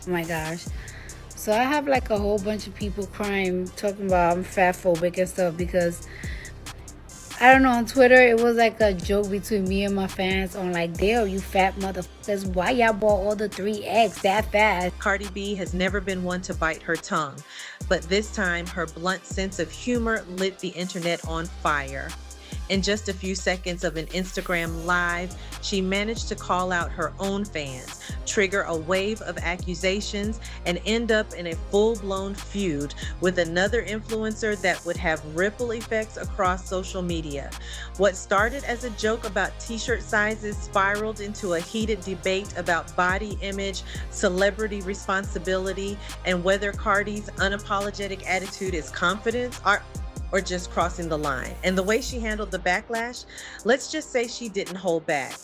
Oh my gosh. So I have like a whole bunch of people crying, talking about I'm fat phobic and stuff because I don't know, on Twitter it was like a joke between me and my fans on like, damn, you fat motherfuckers, why y'all bought all the 3X that fast? Cardi B has never been one to bite her tongue, but this time her blunt sense of humor lit the internet on fire. In just a few seconds of an Instagram live, she managed to call out her own fans, trigger a wave of accusations, and end up in a full-blown feud with another influencer that would have ripple effects across social media. What started as a joke about t-shirt sizes spiraled into a heated debate about body image, celebrity responsibility, and whether Cardi's unapologetic attitude is confidence or just crossing the line. And the way she handled the backlash, let's just say she didn't hold back.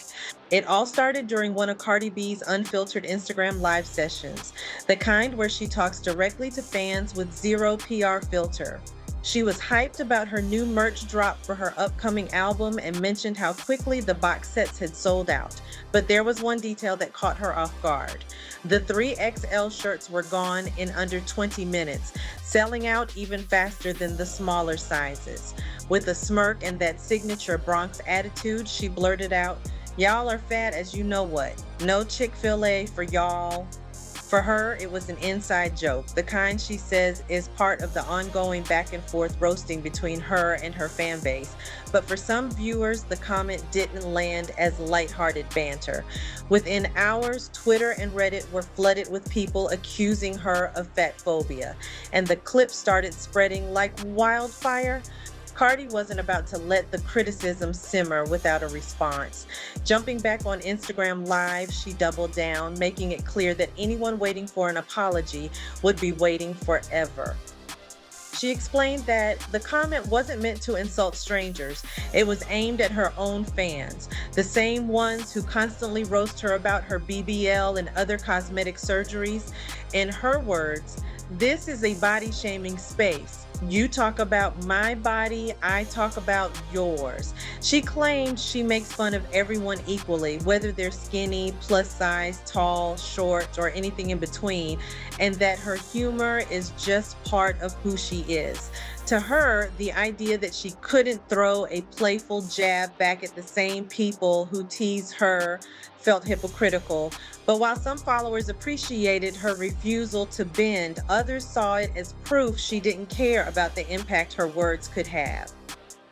It all started during one of Cardi B's unfiltered Instagram live sessions, the kind where she talks directly to fans with zero PR filter. She was hyped about her new merch drop for her upcoming album and mentioned how quickly the box sets had sold out. But there was one detail that caught her off guard. The 3XL shirts were gone in under 20 minutes, selling out even faster than the smaller sizes. With a smirk and that signature Bronx attitude, she blurted out, "Y'all are fat as you know what. No Chick-fil-A for y'all." For her, it was an inside joke, the kind she says is part of the ongoing back and forth roasting between her and her fan base. But for some viewers, the comment didn't land as lighthearted banter. Within hours, Twitter and Reddit were flooded with people accusing her of fat phobia, and the clips started spreading like wildfire. Cardi wasn't about to let the criticism simmer without a response. Jumping back on Instagram Live, she doubled down, making it clear that anyone waiting for an apology would be waiting forever. She explained that the comment wasn't meant to insult strangers. It was aimed at her own fans, the same ones who constantly roast her about her BBL and other cosmetic surgeries. In her words, "This is a body-shaming space. You talk about my body, I talk about yours." She claimed she makes fun of everyone equally, whether they're skinny, plus size, tall, short, or anything in between, and that her humor is just part of who she is. To her, the idea that she couldn't throw a playful jab back at the same people who tease her felt hypocritical. But while some followers appreciated her refusal to bend, others saw it as proof she didn't care about the impact her words could have.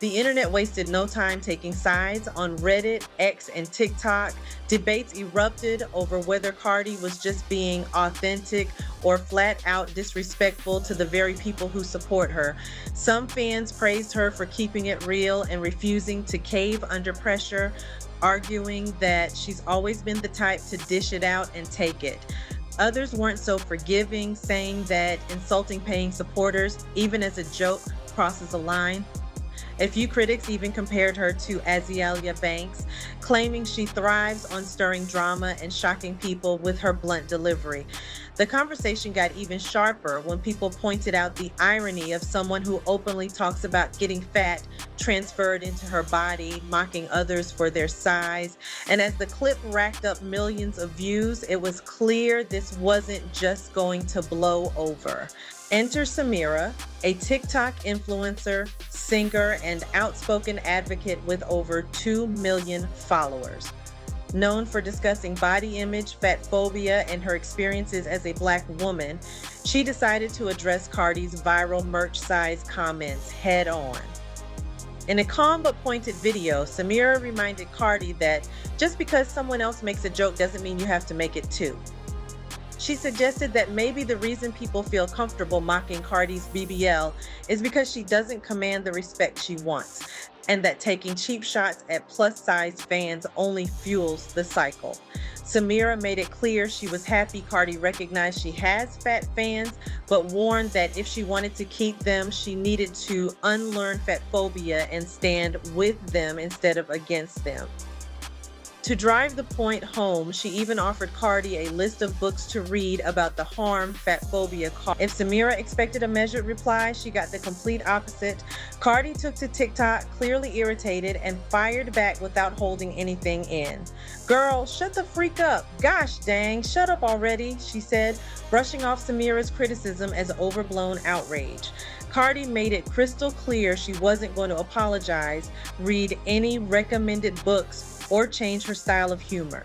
The internet wasted no time taking sides. On Reddit, X, and TikTok, debates erupted over whether Cardi was just being authentic or flat out disrespectful to the very people who support her. Some fans praised her for keeping it real and refusing to cave under pressure, arguing that she's always been the type to dish it out and take it. Others weren't so forgiving, saying that insulting paying supporters, even as a joke, crosses a line. A few critics even compared her to Azealia Banks, claiming she thrives on stirring drama and shocking people with her blunt delivery. The conversation got even sharper when people pointed out the irony of someone who openly talks about getting fat transferred into her body, mocking others for their size. And as the clip racked up millions of views, it was clear this wasn't just going to blow over. Enter Samira, a TikTok influencer, singer, and outspoken advocate with over 2 million followers. Known for discussing body image, fat phobia, and her experiences as a Black woman, she decided to address Cardi's viral merch size comments head on. In a calm but pointed video, Samira reminded Cardi that just because someone else makes a joke doesn't mean you have to make it too. She suggested that maybe the reason people feel comfortable mocking Cardi's BBL is because she doesn't command the respect she wants, and that taking cheap shots at plus-size fans only fuels the cycle. Samira made it clear she was happy Cardi recognized she has fat fans, but warned that if she wanted to keep them, she needed to unlearn fat phobia and stand with them instead of against them. To drive the point home, she even offered Cardi a list of books to read about the harm fat phobia caused. If Samira expected a measured reply, she got the complete opposite. Cardi took to TikTok, clearly irritated, and fired back without holding anything in. "Girl, shut the freak up. Gosh dang, shut up already," she said, brushing off Samira's criticism as overblown outrage. Cardi made it crystal clear she wasn't going to apologize, read any recommended books, or change her style of humor.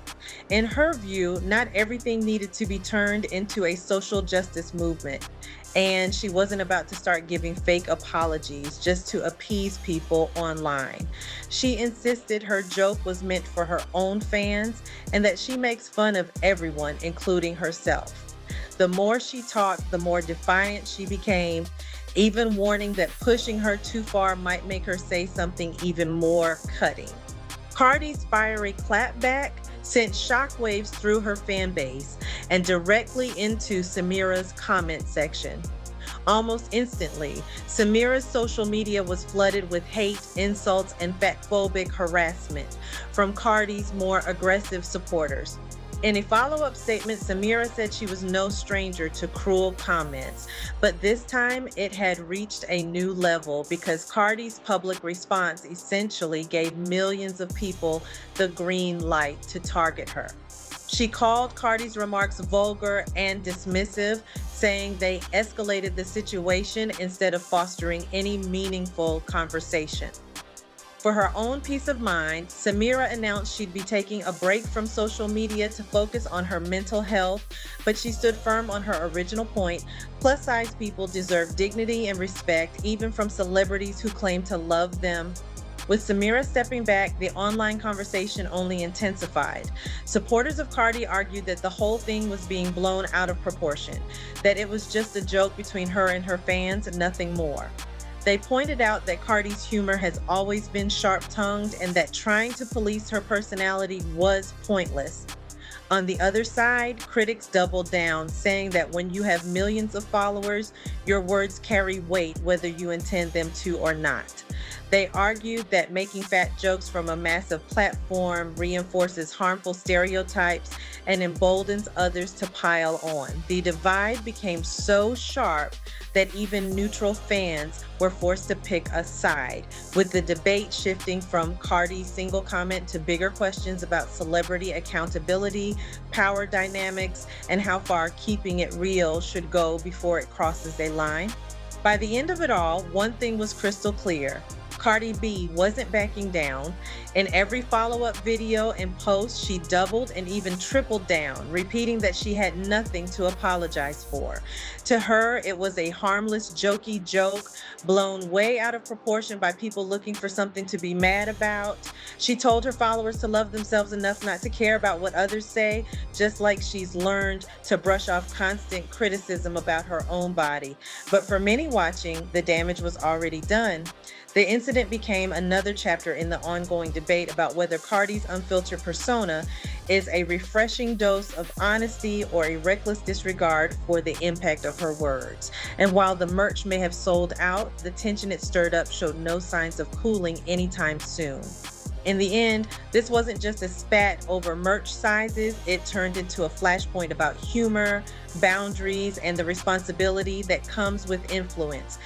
In her view, not everything needed to be turned into a social justice movement, and she wasn't about to start giving fake apologies just to appease people online. She insisted her joke was meant for her own fans and that she makes fun of everyone, including herself. The more she talked, the more defiant she became, even warning that pushing her too far might make her say something even more cutting. Cardi's fiery clapback sent shockwaves through her fan base and directly into Samira's comment section. Almost instantly, Samira's social media was flooded with hate, insults, and fatphobic harassment from Cardi's more aggressive supporters. In a follow-up statement, Samira said she was no stranger to cruel comments, but this time it had reached a new level because Cardi's public response essentially gave millions of people the green light to target her. She called Cardi's remarks vulgar and dismissive, saying they escalated the situation instead of fostering any meaningful conversation. For her own peace of mind, Samira announced she'd be taking a break from social media to focus on her mental health, but she stood firm on her original point. Plus-size people deserve dignity and respect, even from celebrities who claim to love them. With Samira stepping back, the online conversation only intensified. Supporters of Cardi argued that the whole thing was being blown out of proportion, that it was just a joke between her and her fans, nothing more. They pointed out that Cardi's humor has always been sharp-tongued and that trying to police her personality was pointless. On the other side, critics doubled down, saying that when you have millions of followers, your words carry weight whether you intend them to or not. They argued that making fat jokes from a massive platform reinforces harmful stereotypes and emboldens others to pile on. The divide became so sharp that even neutral fans were forced to pick a side, with the debate shifting from Cardi's single comment to bigger questions about celebrity accountability, power dynamics, and how far keeping it real should go before it crosses a line. By the end of it all, one thing was crystal clear. Cardi B wasn't backing down. In every follow-up video and post, she doubled and even tripled down, repeating that she had nothing to apologize for. To her, it was a harmless, jokey joke, blown way out of proportion by people looking for something to be mad about. She told her followers to love themselves enough not to care about what others say, just like she's learned to brush off constant criticism about her own body. But for many watching, the damage was already done. The incident became another chapter in the ongoing debate about whether Cardi's unfiltered persona is a refreshing dose of honesty or a reckless disregard for the impact of her words. And while the merch may have sold out, the tension it stirred up showed no signs of cooling anytime soon. In the end, this wasn't just a spat over merch sizes, it turned into a flashpoint about humor, boundaries, and the responsibility that comes with influence.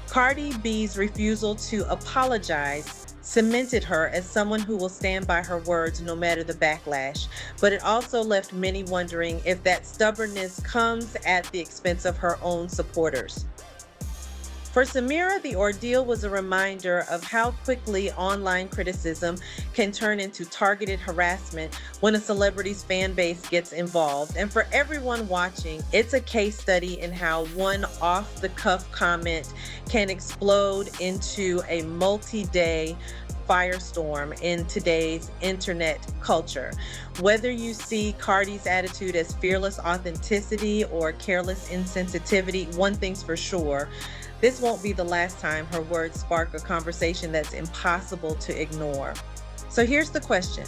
Cardi B's refusal to apologize cemented her as someone who will stand by her words no matter the backlash, but it also left many wondering if that stubbornness comes at the expense of her own supporters. For Samira, the ordeal was a reminder of how quickly online criticism can turn into targeted harassment when a celebrity's fan base gets involved. And for everyone watching, it's a case study in how one off-the-cuff comment can explode into a multi-day firestorm in today's internet culture. Whether you see Cardi's attitude as fearless authenticity or careless insensitivity, one thing's for sure: this won't be the last time her words spark a conversation that's impossible to ignore. So here's the question.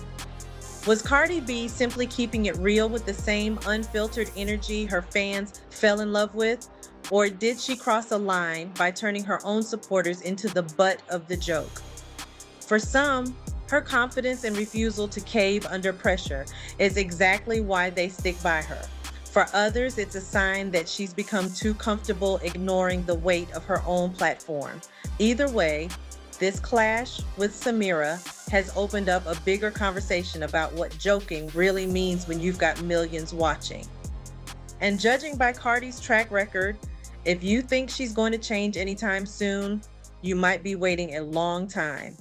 Was Cardi B simply keeping it real with the same unfiltered energy her fans fell in love with? Or did she cross a line by turning her own supporters into the butt of the joke? For some, Her confidence and refusal to cave under pressure is exactly why they stick by her. For others, it's a sign that she's become too comfortable ignoring the weight of her own platform. Either way, this clash with Samira has opened up a bigger conversation about what joking really means when you've got millions watching. And judging by Cardi's track record, if you think she's going to change anytime soon, you might be waiting a long time.